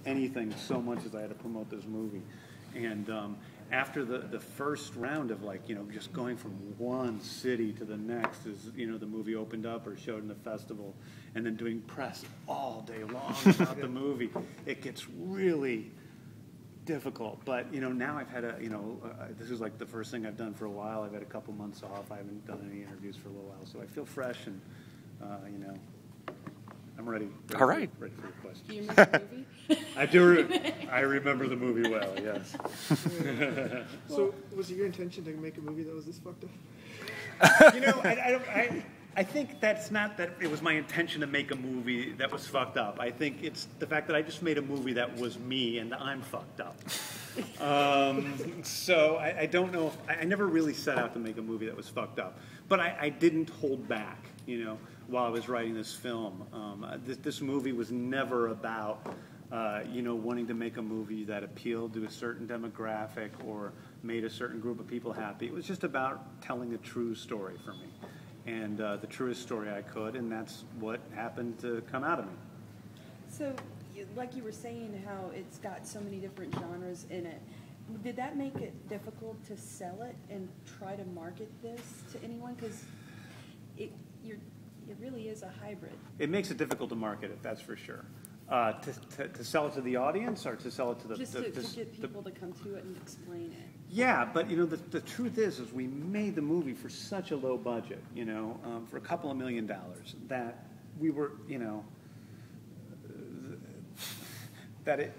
anything so much as I had to promote this movie. And after the first round of just going from one city to the next as, the movie opened up or showed in the festival, and then doing press all day long about the movie, it gets really difficult. But, now I've had this is like the first thing I've done for a while. I've had a couple months off. I haven't done any interviews for a little while. So I feel fresh and, I'm ready. All right. Ready for your question. Do you remember the movie? I do. I remember the movie well, yes. So, was it your intention to make a movie that was this fucked up? I think that's not that it was my intention to make a movie that was fucked up. I think it's the fact that I just made a movie that was me and I'm fucked up. So I don't know if I never really set out to make a movie that was fucked up, but I didn't hold back, while I was writing this film. This movie was never about, wanting to make a movie that appealed to a certain demographic or made a certain group of people happy. It was just about telling a true story for me. And the truest story I could, and that's what happened to come out of me. So, like you were saying, how it's got so many different genres in it, did that make it difficult to sell it and try to market this to anyone? Because it really is a hybrid. It makes it difficult to market it, that's for sure. To sell it to the audience or to sell it to the... Just to get people to come to it and explain it. Yeah, but the truth is we made the movie for such a low budget, for a couple of $1 million that we were, that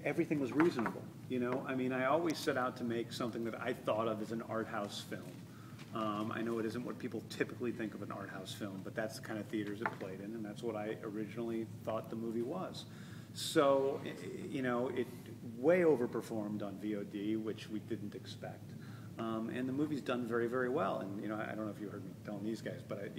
everything was reasonable, I mean, I always set out to make something that I thought of as an art house film. I know it isn't what people typically think of an art house film, but that's the kind of theaters it played in, and that's what I originally thought the movie was. So, it way overperformed on VOD, which we didn't expect. And the movie's done very, very well. And, I don't know if you heard me telling these guys, but,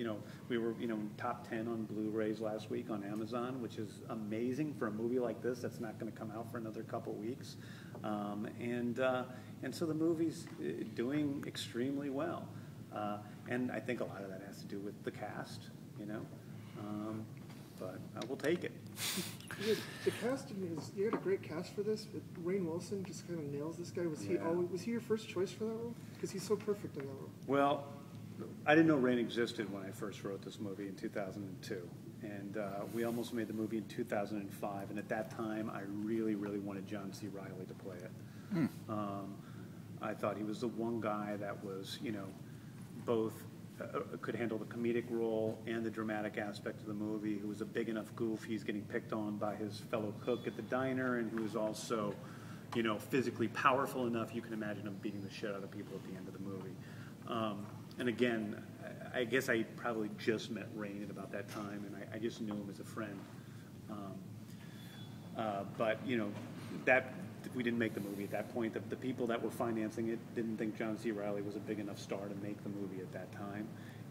we were, top 10 on Blu-rays last week on Amazon, which is amazing for a movie like this that's not going to come out for another couple weeks. And so the movie's doing extremely well. And I think a lot of that has to do with the cast, but we'll take it. The casting you had a great cast for this. Rainn Wilson just kind of nails this guy. Was he your first choice for that role? Because he's so perfect in that role. Well, I didn't know Rainn existed when I first wrote this movie in 2002. And we almost made the movie in 2005. And at that time, I really, really wanted John C. Reilly to play it. I thought he was the one guy that was, both could handle the comedic role and the dramatic aspect of the movie, who was a big enough goof he's getting picked on by his fellow cook at the diner, and who was also, physically powerful enough you can imagine him beating the shit out of people at the end of the movie. And again, I guess I probably just met Rainn at about that time, and I just knew him as a friend. But, that we didn't make the movie at that point. The people that were financing it didn't think John C. Reilly was a big enough star to make the movie at that time.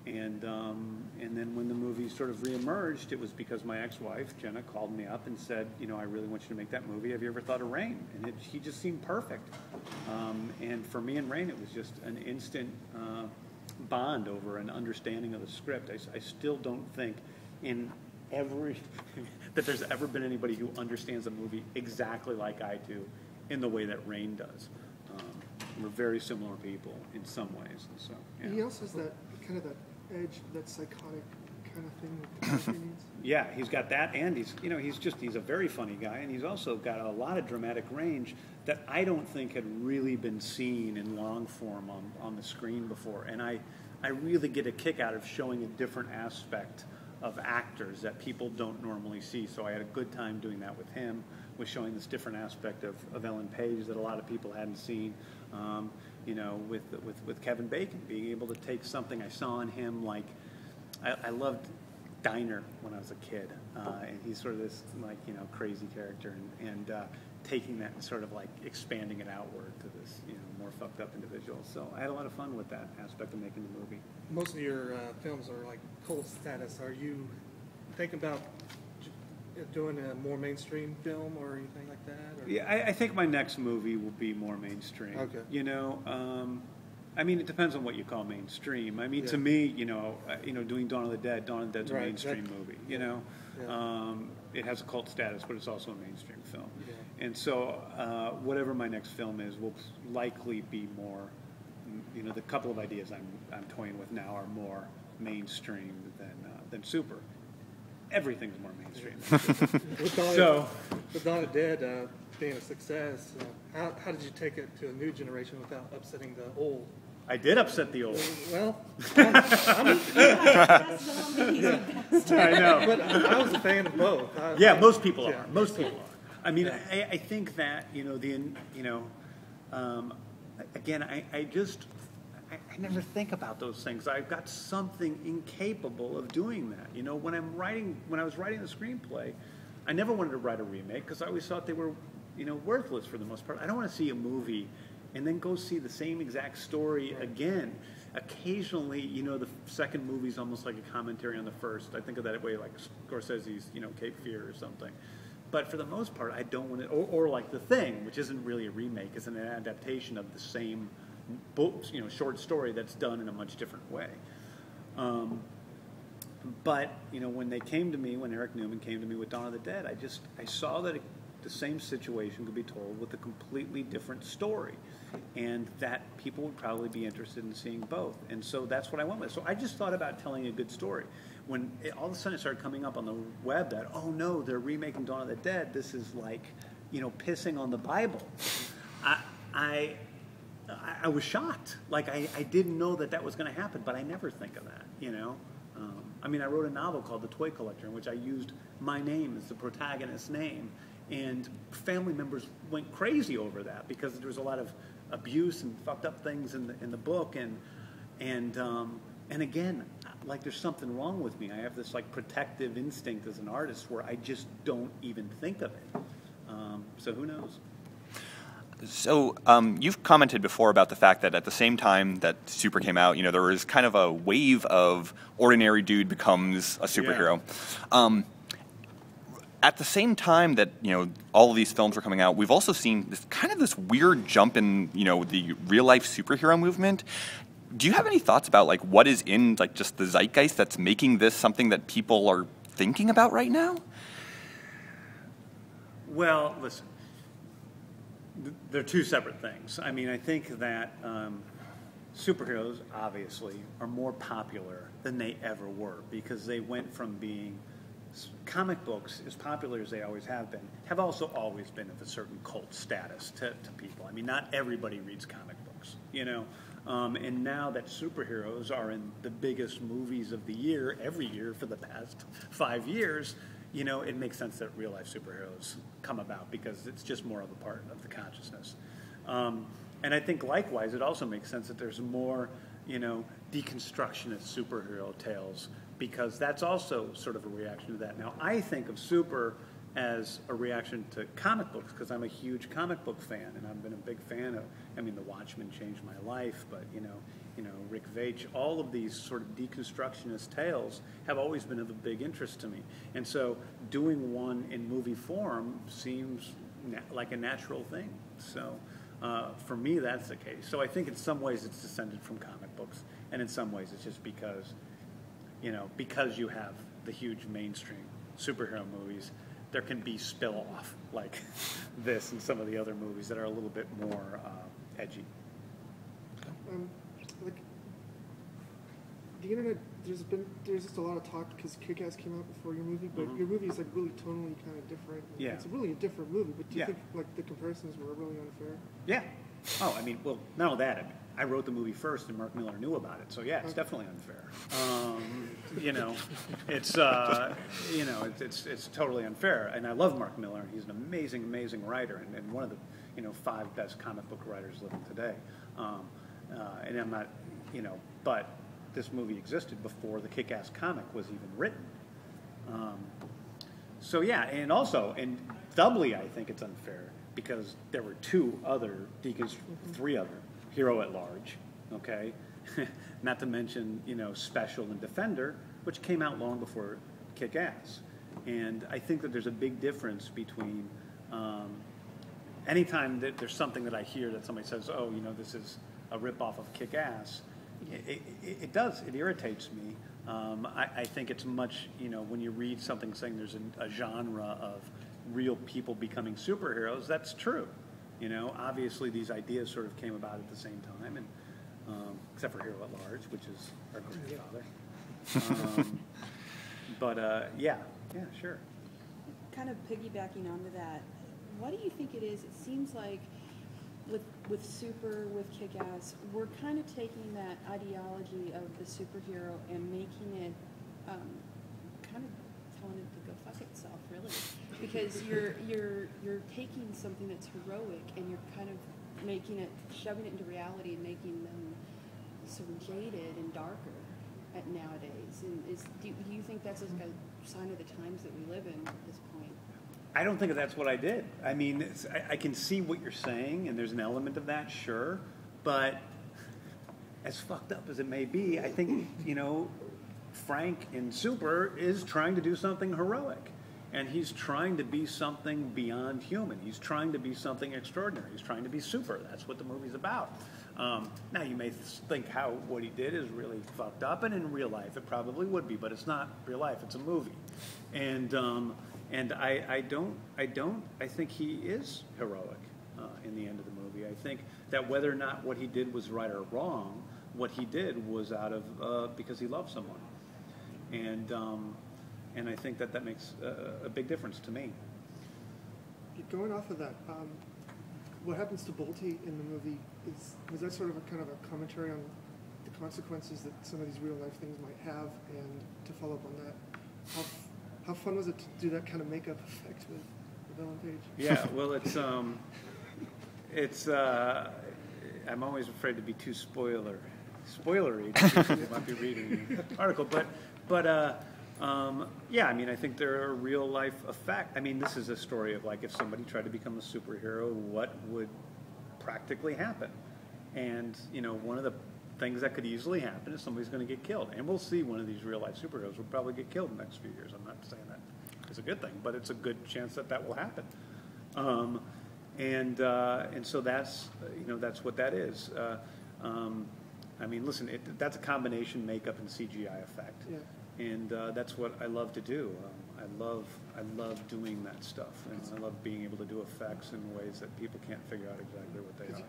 And then when the movie sort of reemerged, it was because my ex-wife, Jenna, called me up and said, I really want you to make that movie. Have you ever thought of Rainn? And he just seemed perfect. And for me and Rainn, it was just an instant bond over an understanding of the script. I still don't think that there's ever been anybody who understands a movie exactly like I do in the way that Rainn does. We're very similar people in some ways. And so, yeah. He also has that kind of that edge, that psychotic kind of thing with the character needs. Yeah, he's got that, and he's a very funny guy, and he's also got a lot of dramatic range that I don't think had really been seen in long form on the screen before. And I really get a kick out of showing a different aspect of actors that people don't normally see. So I had a good time doing that with him, with showing this different aspect of Ellen Page that a lot of people hadn't seen. With Kevin Bacon, being able to take something I saw in him, like I loved Diner when I was a kid, and he's sort of this crazy character, and taking that and sort of like expanding it outward to this more fucked up individual. So I had a lot of fun with that aspect of making the movie. Most of your films are like cult status. Are you thinking about doing a more mainstream film or anything like that? Or? Yeah, I think my next movie will be more mainstream. Okay. I mean, it depends on what you call mainstream. I mean, Yeah. to me, doing Dawn of the Dead's a Right, mainstream that- movie. yeah. It has a cult status, but it's also a mainstream film. Yeah. And so, whatever my next film is, will likely be more. The couple of ideas I'm toying with now are more mainstream than super. Everything's more mainstream. With Dawn, So- with Dawn of the Dead being a success, how did you take it to a new generation without upsetting the old? I did upset the old. Well, That's the one he's the best. I know. but I was a fan of both. Yeah, most people Yeah. are. Most people are. I mean, I think that again, I never think about those things. I've got something incapable of doing that. When I was writing the screenplay, I never wanted to write a remake because I always thought they were, worthless for the most part. I don't want to see a movie and then go see the same exact story again. Occasionally, the second movie's almost like a commentary on the first. I think of that way, like Scorsese's, Cape Fear or something. But for the most part, I don't want to, or like The Thing, which isn't really a remake, it's an adaptation of the same book, short story that's done in a much different way. But when Eric Newman came to me with Dawn of the Dead, I saw that the same situation could be told with a completely different story, and that people would probably be interested in seeing both. And so that's what I went with. So I just thought about telling a good story. When all of a sudden it started coming up on the web that, oh no, they're remaking Dawn of the Dead, this is like, pissing on the Bible. I was shocked. Like, I didn't know that was going to happen, but I never think of that, I mean, I wrote a novel called The Toy Collector, in which I used my name as the protagonist's name, and family members went crazy over that because there was a lot of abuse and fucked up things in the book, and again, like, there's something wrong with me. I have this, like, protective instinct as an artist where I just don't even think of it. So who knows? So you've commented before about the fact that at the same time that Super came out, there was kind of a wave of ordinary dude becomes a superhero. Yeah. At the same time that all of these films are coming out, we've also seen this weird jump in the real life superhero movement. Do you have any thoughts about like what is in like just the zeitgeist that's making this something that people are thinking about right now? Well, listen. They're two separate things. I mean, I think that superheroes, obviously, are more popular than they ever were because they went from being comic books, as popular as they always have been, have also always been of a certain cult status to people. I mean, not everybody reads comic books, and now that superheroes are in the biggest movies of the year, every year for the past 5 years, it makes sense that real-life superheroes come about because it's just more of a part of the consciousness. And I think, likewise, it also makes sense that there's more, deconstructionist superhero tales because that's also sort of a reaction to that. Now, I think of Super as a reaction to comic books because I'm a huge comic book fan, and I've been a big fan of, The Watchmen changed my life, but, Rick Veitch, all of these sort of deconstructionist tales have always been of a big interest to me. And so doing one in movie form seems like a natural thing. So for me, that's the case. So I think in some ways it's descended from comic books, and in some ways it's just because, because you have the huge mainstream superhero movies, there can be spill-off like this and some of the other movies that are a little bit more edgy. Like the internet, there's just a lot of talk because Kick-Ass came out before your movie, but your movie is like really tonally kind of different. Yeah. It's really a different movie, but do you think like the comparisons were really unfair? Yeah. Oh, I mean, well, not only that. I wrote the movie first, and Mark Miller knew about it. So yeah, it's definitely unfair. It's totally unfair. And I love Mark Miller. He's an amazing, amazing writer, and one of the 5 best comic book writers living today. And I'm not, but this movie existed before the Kick-Ass comic was even written. So yeah, and also, and doubly, I think it's unfair because there were 3 other Hero at Large, okay? Not to mention, Special and Defender, which came out long before Kick-Ass. And I think that there's a big difference between anytime that there's something that I hear that somebody says, oh, this is a ripoff of Kick-Ass, it does. It irritates me. I think it's much, when you read something saying there's a genre of real people becoming superheroes, that's true. Obviously these ideas sort of came about at the same time, and except for Hero at Large, which is our grandfather. Yeah, sure. Kind of piggybacking onto that, what do you think it is? It seems like with Super, with Kick-Ass, we're kind of taking that ideology of the superhero and making it, kind of telling it to go fuck itself, really, because you're taking something that's heroic and you're kind of shoving it into reality and making them sort of jaded and darker at nowadays. And do you think that's like a sign of the times that we live in at this point? I don't think that's what I did. I mean, I can see what you're saying, and there's an element of that, sure. But as fucked up as it may be, I think, Frank in Super is trying to do something heroic. And he's trying to be something beyond human. He's trying to be something extraordinary. He's trying to be super. That's what the movie's about. Now, you may think what he did is really fucked up, and in real life it probably would be, but it's not real life. It's a movie. And I think he is heroic in the end of the movie. I think that whether or not what he did was right or wrong, what he did was out of because he loved someone. And I think that makes a big difference to me. Going off of that, what happens to Bolte in the movie was that sort of a kind of a commentary on the consequences that some of these real life things might have, and to follow up on that, how fun was it to do that kind of makeup effect with Ellen Page? Yeah, well, I'm always afraid to be too spoilery to people might be reading the article, but yeah, I mean, I think there are real life effects. I mean, this is a story of like if somebody tried to become a superhero, what would practically happen? And one of the things that could easily happen is somebody's going to get killed, and we'll see one of these real life superheroes will probably get killed in the next few years. I'm not saying that it's a good thing, but it's a good chance that will happen. And so that's that's what that is. I mean, listen, that's a combination makeup and CGI effect. Yeah. And that's what I love to do. I love doing that stuff, and I love being able to do effects in ways that people can't figure out exactly what they are.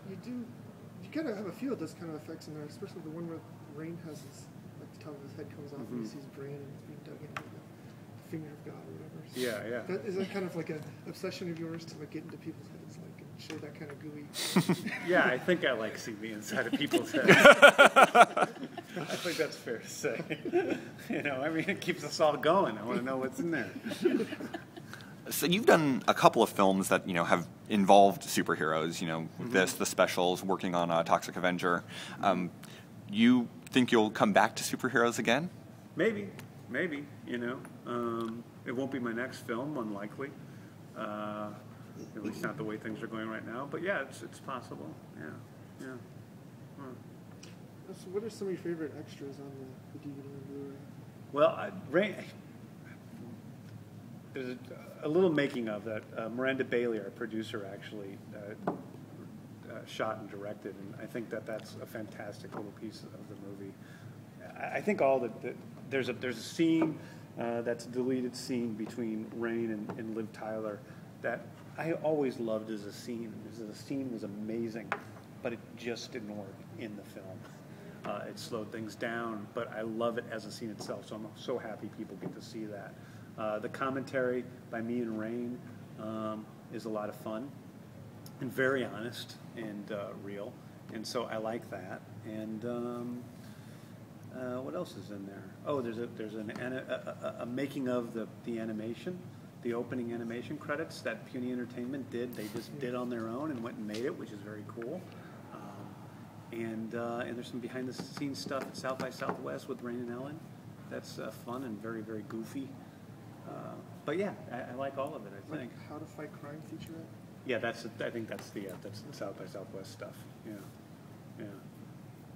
You kind of have a few of those kind of effects in there, especially the one where Rainn has like the top of his head comes off and he sees brain and it's being dug into the finger of God or whatever. So Yeah. Is that kind of like an obsession of yours to like get into people's heads, like and show that kind of gooey? Yeah, I think I like seeing the inside of people's heads. I think that's fair to say. I mean, it keeps us all going. I want to know what's in there. So you've done a couple of films that have involved superheroes. The specials, working on Toxic Avenger. You think you'll come back to superheroes again? Maybe. It won't be my next film, unlikely. At least not the way things are going right now. But yeah, it's possible. Yeah. So what are some of your favorite extras on the DVD and Blu-ray? Well, there's a little making of that. Miranda Bailey, our producer, actually shot and directed, and I think that's a fantastic little piece of the movie. I think there's a scene that's a deleted scene between Rainn and Liv Tyler that I always loved as a scene. The scene was amazing, but it just didn't work in the film. It slowed things down, but I love it as a scene itself, so I'm so happy people get to see that. The commentary by me and Rainn is a lot of fun and very honest and real, and so I like that. And what else is in there? Oh, there's a making of the animation, the opening animation credits that Puny Entertainment did. They just did on their own and went and made it, which is very cool. And there's some behind-the-scenes stuff at South by Southwest with Rainn and Ellen. That's fun and very, very goofy. But yeah, I like all of it. I think. Like How to Fight Crime featurette. Yeah, I think that's the South by Southwest stuff. Yeah. It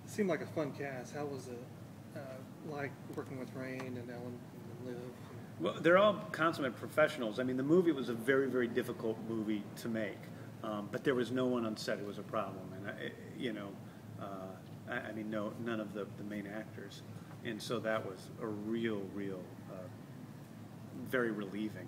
seemed like a fun cast. How was it like working with Rainn and Ellen and Liv? Well, they're all consummate professionals. I mean, the movie was a very, very difficult movie to make, but there was no one on set who was a problem. And I mean, none of the main actors. And so that was a real, very relieving.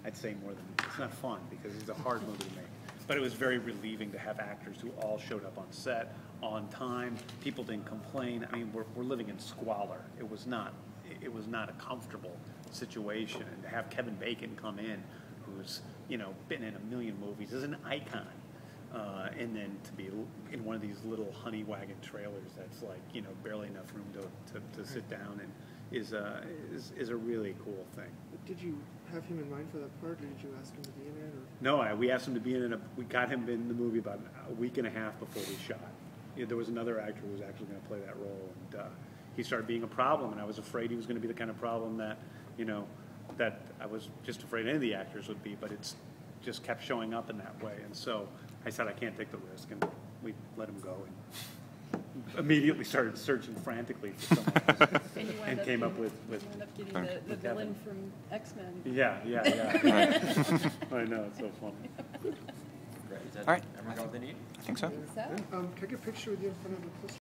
I'd say more than, it's not fun because it's a hard movie to make, but it was very relieving to have actors who all showed up on set, on time. People didn't complain. I mean, we're living in squalor. It was not a comfortable situation. And to have Kevin Bacon come in, who's, been in a million movies, is an icon. And then to be in one of these little honey wagon trailers that's like, barely enough room to sit down and is a really cool thing. Did you have him in mind for that part, or did you ask him to be in it? Or? No, we asked him to be in it. We got him in the movie about a week and a half before we shot. There was another actor who was actually going to play that role, and he started being a problem, and I was afraid he was going to be the kind of problem that, that I was just afraid any of the actors would be, but it's just kept showing up in that way. And so I said, I can't take the risk, and we let him go and immediately started searching frantically for someone and came up with You end up getting the villain from X-Men. Yeah. I know, it's so funny. Great. Is that All right. everyone got what they need? I think so. So, Can I get a picture with you in front of the poster?